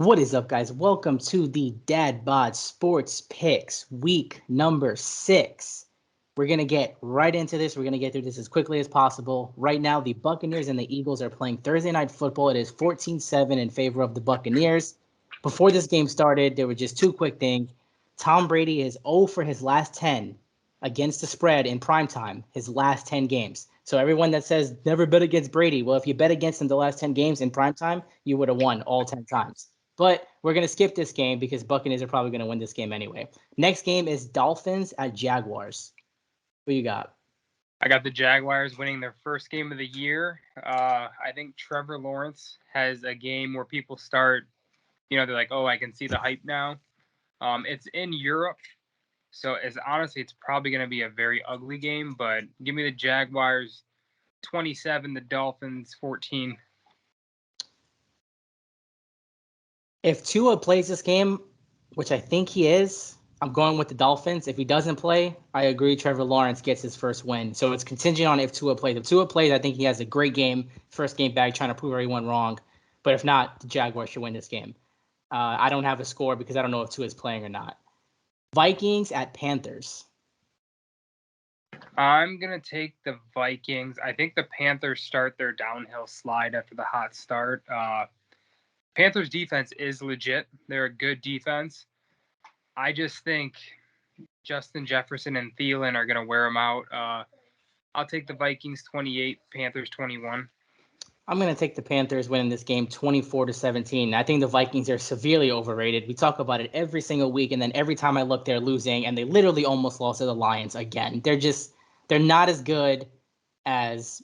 What is up, guys? Welcome to the Dad Bod Sports Picks, week number 6. We're going to get right into this. We're going to get through this as quickly as possible. Right now, the Buccaneers and the Eagles are playing Thursday Night Football. It is 14-7 in favor of the Buccaneers. Before this game started, there were just two quick things. Tom Brady is 0 for his last 10 against the spread in primetime, his last 10 games. So everyone that says never bet against Brady, well, if you bet against him the last 10 games in primetime, you would have won all 10 times. But we're going to skip this game because Buccaneers are probably going to win this game anyway. Next game is Dolphins at Jaguars. What you got? I got the Jaguars winning their first game of the year. I think Trevor Lawrence has a game where people start, they're like, oh, I can see the hype now. It's in Europe. So honestly, it's probably going to be a very ugly game, but give me the Jaguars 27, the Dolphins 14. If Tua plays this game, which I think he is, I'm going with the Dolphins. If he doesn't play, I agree Trevor Lawrence gets his first win. So it's contingent on if Tua plays. If Tua plays, I think he has a great game, first game back, trying to prove everyone wrong. But if not, the Jaguars should win this game. I don't have a score because I don't know if Tua is playing or not. Vikings at Panthers. I'm going to take the Vikings. I think the Panthers start their downhill slide after the hot start. Panthers defense is legit. They're a good defense. I just think Justin Jefferson and Thielen are going to wear them out. I'll take the Vikings 28, Panthers 21. I'm going to take the Panthers winning this game 24-17. I think the Vikings are severely overrated. We talk about it every single week, and then every time I look, they're losing, and they literally almost lost to the Lions again. They're not as good as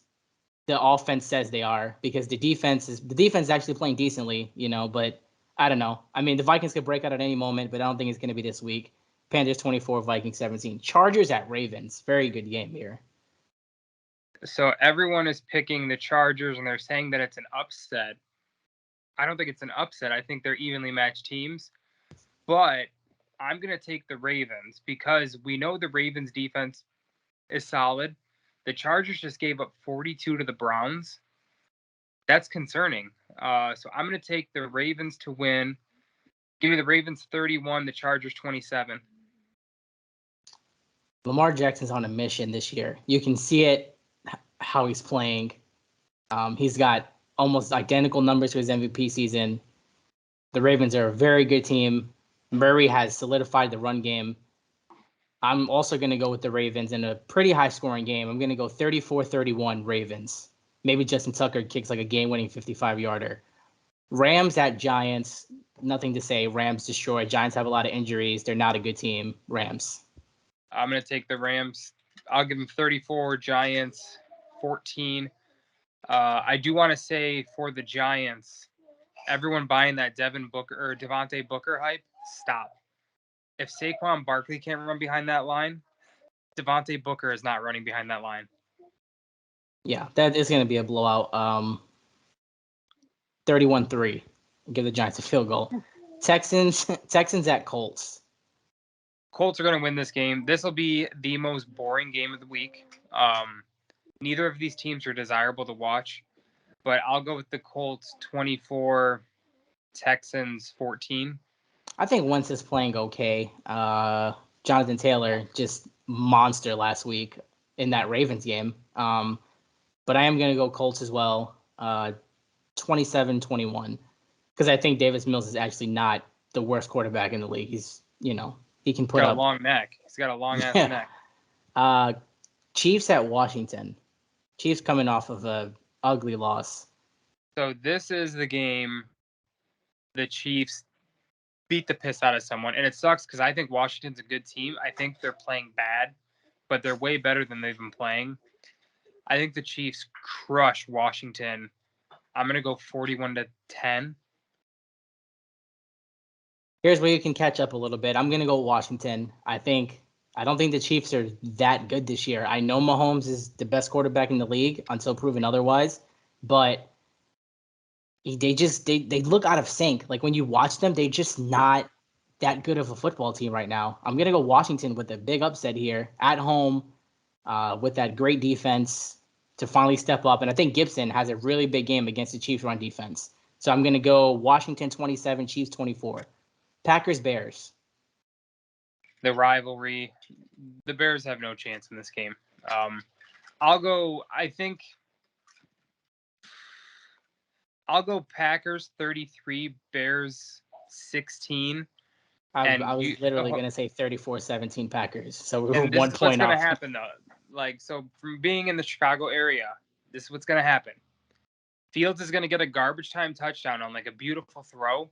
the offense says they are, because the defense is actually playing decently, but I don't know. I mean, the Vikings could break out at any moment, but I don't think it's going to be this week. Panthers 24, Vikings 17. Chargers at Ravens. Very good game here. So everyone is picking the Chargers, and they're saying that it's an upset. I don't think it's an upset. I think they're evenly matched teams. But I'm going to take the Ravens because we know the Ravens defense is solid. The Chargers just gave up 42 to the Browns. That's concerning. So I'm going to take the Ravens to win. Give me the Ravens 31, the Chargers 27. Lamar Jackson's on a mission this year. You can see it, how he's playing. He's got almost identical numbers to his MVP season. The Ravens are a very good team. Murray has solidified the run game. I'm also going to go with the Ravens in a pretty high-scoring game. I'm going to go 34-31 Ravens. Maybe Justin Tucker kicks like a game-winning 55-yarder. Rams at Giants. Nothing to say. Rams destroyed. Giants have a lot of injuries. They're not a good team. Rams. I'm going to take the Rams. I'll give them 34, Giants 14. I do want to say for the Giants, everyone buying that Devontae Booker hype, stop. If Saquon Barkley can't run behind that line, Devontae Booker is not running behind that line. Yeah, that is going to be a blowout. 31-3. Give the Giants a field goal. Texans at Colts. Colts are going to win this game. This will be the most boring game of the week. Neither of these teams are desirable to watch, but I'll go with the Colts 24, Texans 14. I think Wentz is playing okay. Jonathan Taylor, just monster last week in that Ravens game. But I am going to go Colts as well, 27-21, because I think Davis Mills is actually not the worst quarterback in the league. He's, he can put up. He's got a long neck. He's got a long-ass neck. Chiefs at Washington. Chiefs coming off of a ugly loss. So this is the game the Chiefs beat the piss out of someone. And it sucks because I think Washington's a good team. I think they're playing bad, but they're way better than they've been playing. I think the Chiefs crush Washington. I'm going to go 41-10. Here's where you can catch up a little bit. I'm going to go Washington. I don't think the Chiefs are that good this year. I know Mahomes is the best quarterback in the league until proven otherwise, but they look out of sync. Like when you watch them, they're just not that good of a football team right now. I'm going to go Washington with a big upset here at home with that great defense to finally step up. And I think Gibson has a really big game against the Chiefs run defense. So I'm going to go Washington 27, Chiefs 24. Packers, Bears. The rivalry. The Bears have no chance in this game. I'll go Packers 33, Bears 16. I was literally going to say 34-17 Packers. So we were and this 1 is what's point going to off. happen, though. So from being in the Chicago area, this is what's going to happen. Fields is going to get a garbage time touchdown on a beautiful throw.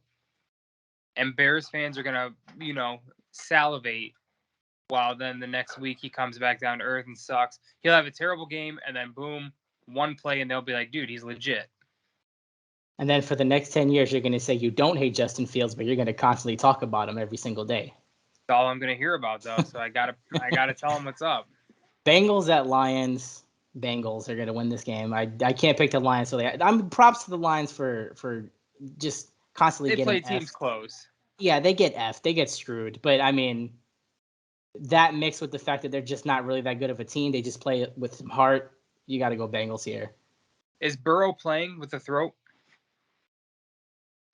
And Bears fans are going to, salivate. While then the next week he comes back down to earth and sucks. He'll have a terrible game, and then boom, one play, and they'll be like, dude, he's legit. And then for the next 10 years, you're going to say you don't hate Justin Fields, but you're going to constantly talk about him every single day. That's all I'm going to hear about, though. So I gotta tell him what's up. Bengals at Lions. Bengals are going to win this game. I can't pick the Lions, so I'm props to the Lions for just constantly They getting play teams close. Yeah, they get F. They get screwed. But I mean, that mixed with the fact that they're just not really that good of a team, they just play with some heart. You got to go Bengals here. Is Burrow playing with the throat?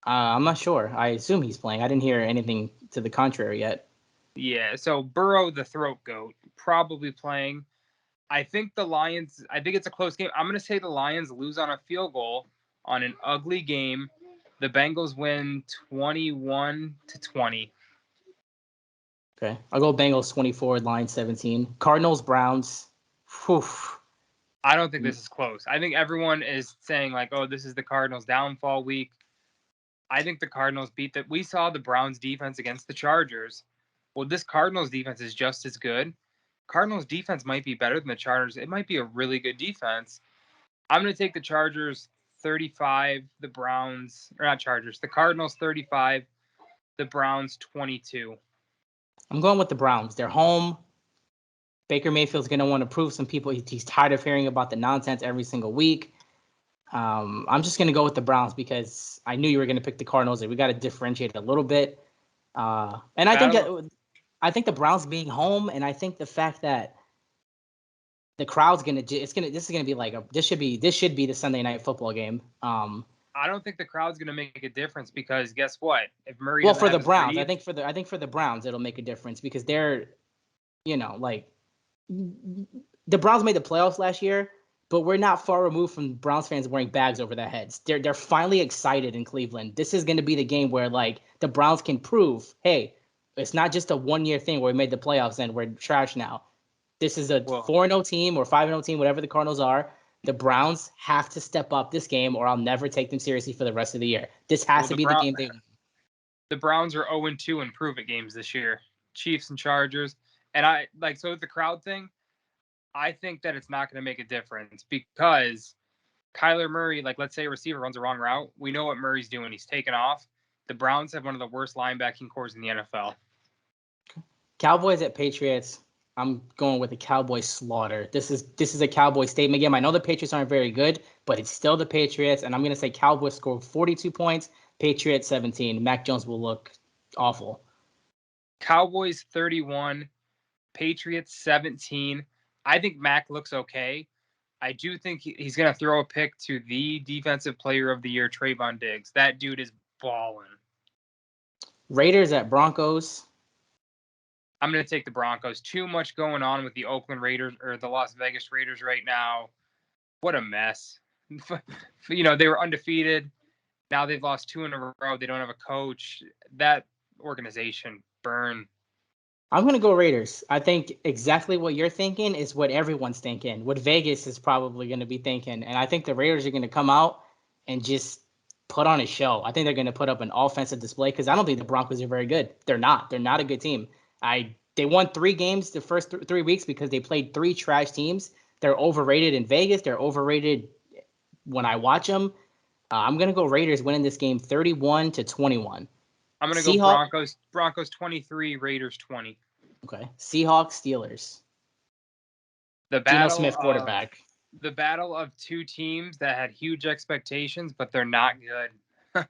I'm not sure. I assume he's playing. I didn't hear anything to the contrary yet. Yeah, so Burrow, the throat goat, probably playing. I think it's a close game. I'm going to say the Lions lose on a field goal on an ugly game. The Bengals win 21-20. Okay. I'll go Bengals 24, Lions 17. Cardinals, Browns. Whew. I don't think this is close. I think everyone is saying oh, this is the Cardinals' downfall week. I think the Cardinals beat that. We saw the Browns defense against the Chargers. Well, this Cardinals defense is just as good. Cardinals defense might be better than the Chargers. It might be a really good defense. I'm going to take the Chargers 35, the Cardinals 35, the Browns 22. I'm going with the Browns. They're home. Baker Mayfield's going to want to prove some people he's tired of hearing about the nonsense every single week. I'm just going to go with the Browns because I knew you were going to pick the Cardinals. We got to differentiate a little bit. And I think the Browns being home, and I think the fact that the crowd's this should be the Sunday night football game. I don't think the crowd's going to make a difference because guess what? If Murray for the Browns, I think for the Browns it'll make a difference because they're, the Browns made the playoffs last year, but we're not far removed from Browns fans wearing bags over their heads. They're finally excited in Cleveland. This is going to be the game where the Browns can prove, hey, it's not just a 1 year thing where we made the playoffs and we're trash now. This is a 4-0 team or 5-0 team, whatever the Cardinals are. The Browns have to step up this game, or I'll never take them seriously for the rest of the year. This has to be the game they win. The Browns are 0-2 in prove-it games this year. Chiefs and Chargers. And so with the crowd thing, I think that it's not going to make a difference because Kyler Murray, let's say a receiver runs a wrong route. We know what Murray's doing. He's taking off. The Browns have one of the worst linebacking cores in the NFL. Cowboys at Patriots. I'm going with the Cowboys slaughter. This is a Cowboys statement game. I know the Patriots aren't very good, but it's still the Patriots, and I'm going to say Cowboys score 42 points, Patriots 17. Mac Jones will look awful. Cowboys 31, Patriots 17. I think Mac looks okay. I do think he's going to throw a pick to the defensive player of the year, Trayvon Diggs. That dude is balling. Raiders at Broncos. I'm going to take the Broncos. Too much going on with the Oakland Raiders or the Las Vegas Raiders right now. What a mess. They were undefeated. Now they've lost 2 in a row. They don't have a coach. That organization, burn. I'm going to go Raiders. I think exactly what you're thinking is what everyone's thinking, what Vegas is probably going to be thinking. And I think the Raiders are going to come out and just put on a show. I think they're going to put up an offensive display because I don't think the Broncos are very good. They're not. They're not a good team. They won 3 games the first 3 weeks because they played 3 trash teams. They're overrated in Vegas. They're overrated when I watch them. I'm going to go Raiders winning this game 31-21. I'm going to go Broncos 23, Raiders 20. Okay. Seahawks, Steelers. Geno Smith quarterback. The battle of 2 teams that had huge expectations, but they're not good.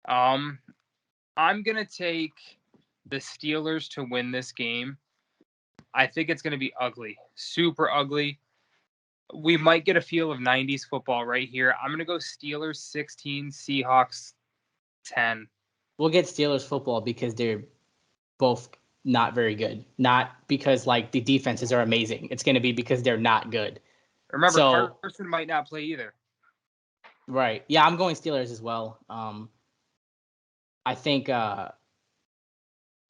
I'm going to take the Steelers to win this game. I think it's going to be ugly, super ugly. We might get a feel of 90s football right here. I'm going to go Steelers 16, Seahawks 10. We'll get Steelers football because they're both not very good. Not because like the defenses are amazing. It's going to be because they're not good. Remember, So, Carson might not play either. right. Yeah, I'm going Steelers as well. I think the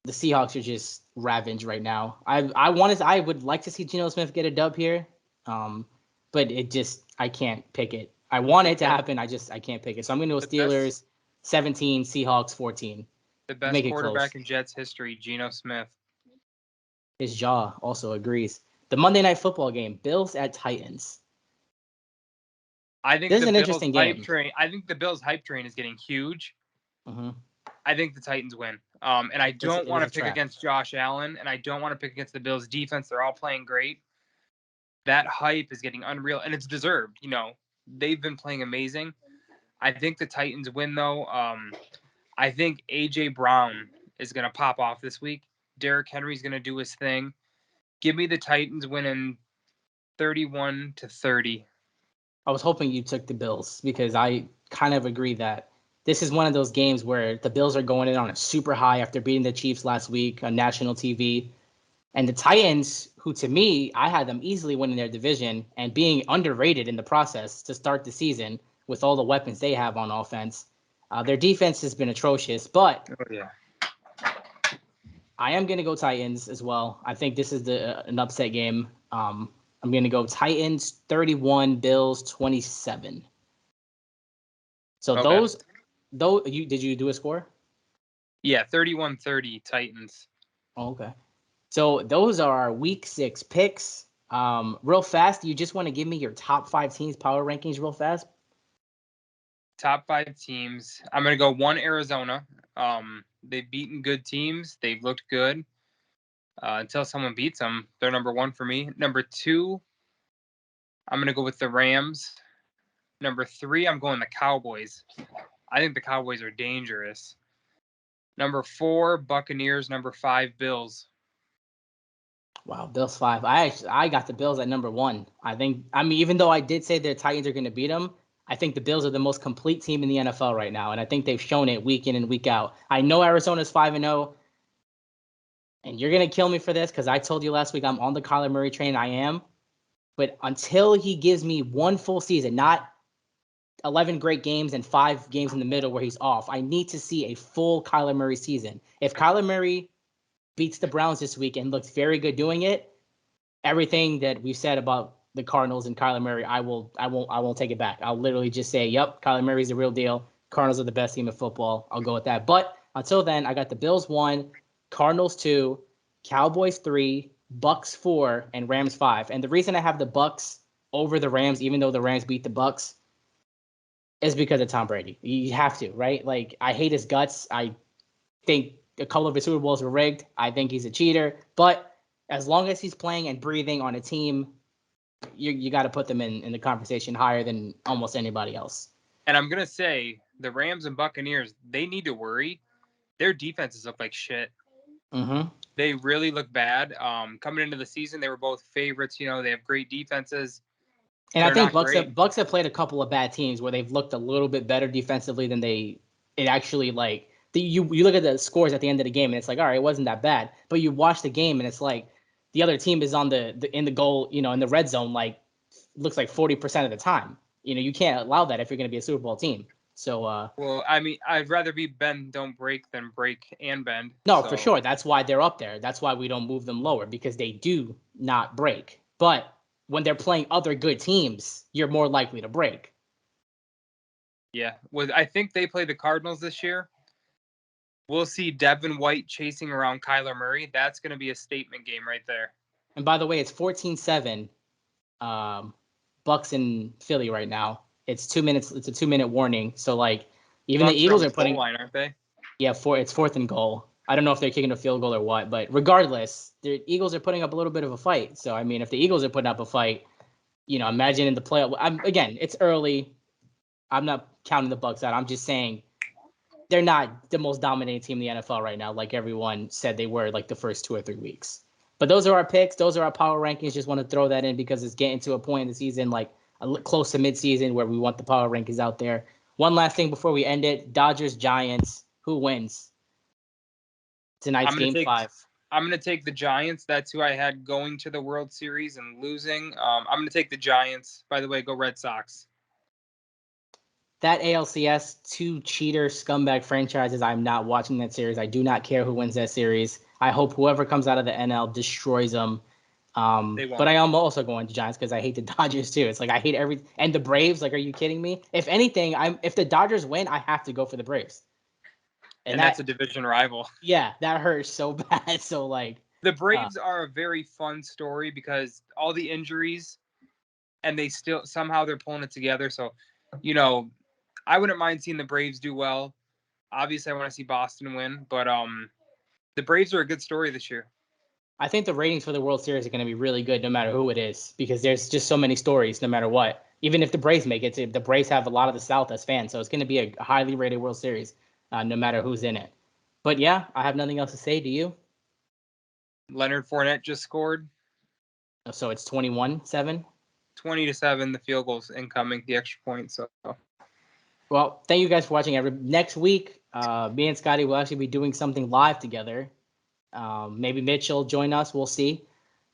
Seahawks are just ravaged right now. I would like to see Geno Smith get a dub here. But I can't pick it. I want it to happen. I can't pick it. So I'm going to go Steelers 17, Seahawks 14. The best quarterback in Jets history, Geno Smith. His jaw also agrees. The Monday Night Football game, Bills at Titans. I think this is an interesting game. I think the Bills hype train is getting huge. Mm-hmm. I think the Titans win. And I don't want to pick against Josh Allen, and I don't want to pick against the Bills defense. They're all playing great. That hype is getting unreal, and it's deserved. They've been playing amazing. I think the Titans win, though. I think A.J. Brown is going to pop off this week. Derrick Henry's going to do his thing. Give me the Titans winning 31-30. I was hoping you took the Bills because I kind of agree that this is one of those games where the Bills are going in on a super high after beating the Chiefs last week on national TV. And the Titans, who to me, I had them easily winning their division and being underrated in the process to start the season with all the weapons they have on offense. Their defense has been atrocious, but I am going to go Titans as well. I think this is an upset game. I'm going to go Titans 31, Bills 27. So did you do a score? Yeah, 31-30 Titans. Oh, okay. So those are our week 6 picks. Real fast, you just want to give me your top 5 teams power rankings real fast? Top 5 teams. I'm going to go 1 Arizona. They've beaten good teams. They've looked good. Until someone beats them, they're number 1 for me. Number 2, I'm going to go with the Rams. Number 3, I'm going the Cowboys. I think the Cowboys are dangerous. Number 4, Buccaneers. Number 5, Bills. Wow, Bills 5. I got the Bills at number 1. Even though I did say the Titans are going to beat them, I think the Bills are the most complete team in the NFL right now, and I think they've shown it week in and week out. I know Arizona's 5-0, and you're going to kill me for this because I told you last week I'm on the Kyler Murray train. I am. But until he gives me one full season, not 11 great games and 5 games in the middle where he's off, I need to see a full Kyler Murray season. If Kyler Murray beats the Browns this week and looks very good doing it, everything that we've said about the Cardinals and Kyler Murray, I won't take it back. I'll literally just say, yep, Kyler Murray's the real deal. Cardinals are the best team in football. I'll go with that. But until then, I got the Bills 1, Cardinals 2, Cowboys 3, Bucks 4, and Rams 5. And the reason I have the Bucks over the Rams, even though the Rams beat the Bucks, is because of Tom Brady. You have to, right? Like, I hate his guts. I think a couple of his Super Bowls were rigged. I think he's a cheater. But as long as he's playing and breathing on a team, you got to put them in the conversation higher than almost anybody else. And I'm going to say the Rams and Buccaneers, they need to worry. Their defenses look like shit. Mm-hmm. They really look bad. Coming into the season, they were both favorites. They have great defenses. And I think Bucks have played a couple of bad teams where they've looked a little bit better defensively than it actually like. You look at the scores at the end of the game and it's like, all right, it wasn't that bad. But you watch the game and it's like the other team is on in the goal, in the red zone, like looks like 40% of the time. You can't allow that if you're going to be a Super Bowl team. So well, I mean, I'd rather be bend don't break than break and bend. No, for sure. That's why they're up there. That's why we don't move them lower, because they do not break. But when they're playing other good teams, you're more likely to break. Yeah. I think they play the Cardinals this year. We'll see Devin White chasing around Kyler Murray. That's going to be a statement game right there. And by the way, it's 14-7 Bucks in Philly right now. It's 2 minutes. It's a 2-minute warning. So, like, even the Eagles are putting – line, aren't they? Yeah, it's 4th and goal. I don't know if they're kicking a field goal or what, but regardless, the Eagles are putting up a little bit of a fight. So, I mean, if the Eagles are putting up a fight, imagine in the playoff. Again, it's early. I'm not counting the Bucks out. I'm just saying they're not the most dominating team in the NFL right now, like everyone said they were like the first 2 or 3 weeks. But those are our picks. Those are our power rankings. Just want to throw that in because it's getting to a point in the season, like close to midseason, where we want the power rankings out there. One last thing before we end it: Dodgers Giants. Who wins tonight's game 5? I'm gonna take the Giants. That's who I had going to the World Series and losing. I'm gonna take the Giants. By the way, go Red Sox. That ALCS, 2 cheater scumbag franchises. I'm not watching that series. I do not care who wins that series. I hope whoever comes out of the NL destroys them. But I am also going to Giants because I hate the Dodgers too. It's like I hate and the Braves. Like, are you kidding me? If anything, if the Dodgers win, I have to go for the Braves. And that's a division rival. Yeah, that hurts so bad. So like, the Braves are a very fun story because all the injuries, and they still somehow they're pulling it together. So, I wouldn't mind seeing the Braves do well. Obviously, I want to see Boston win, but the Braves are a good story this year. I think the ratings for the World Series are going to be really good no matter who it is because there's just so many stories no matter what. Even if the Braves make it, the Braves have a lot of the South as fans, so it's going to be a highly rated World Series no matter who's in it. But yeah, I have nothing else to say. Do you? Leonard Fournette just scored. So it's 21-7? 20-7, the field goals incoming, the extra point. So, well, thank you guys for watching. Next week, me and Scotty will actually be doing something live together. Maybe Mitch will join us. We'll see.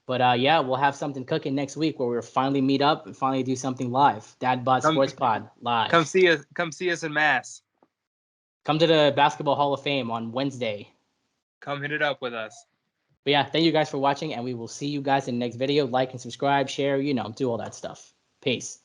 But yeah, we'll have something cooking next week where we'll finally meet up and finally do something live. Dad Bod Sports Pod live. Come see us in Mass. Come to the Basketball Hall of Fame on Wednesday. Come hit it up with us. But yeah, thank you guys for watching, and we will see you guys in the next video. Like and subscribe, share, do all that stuff. Peace.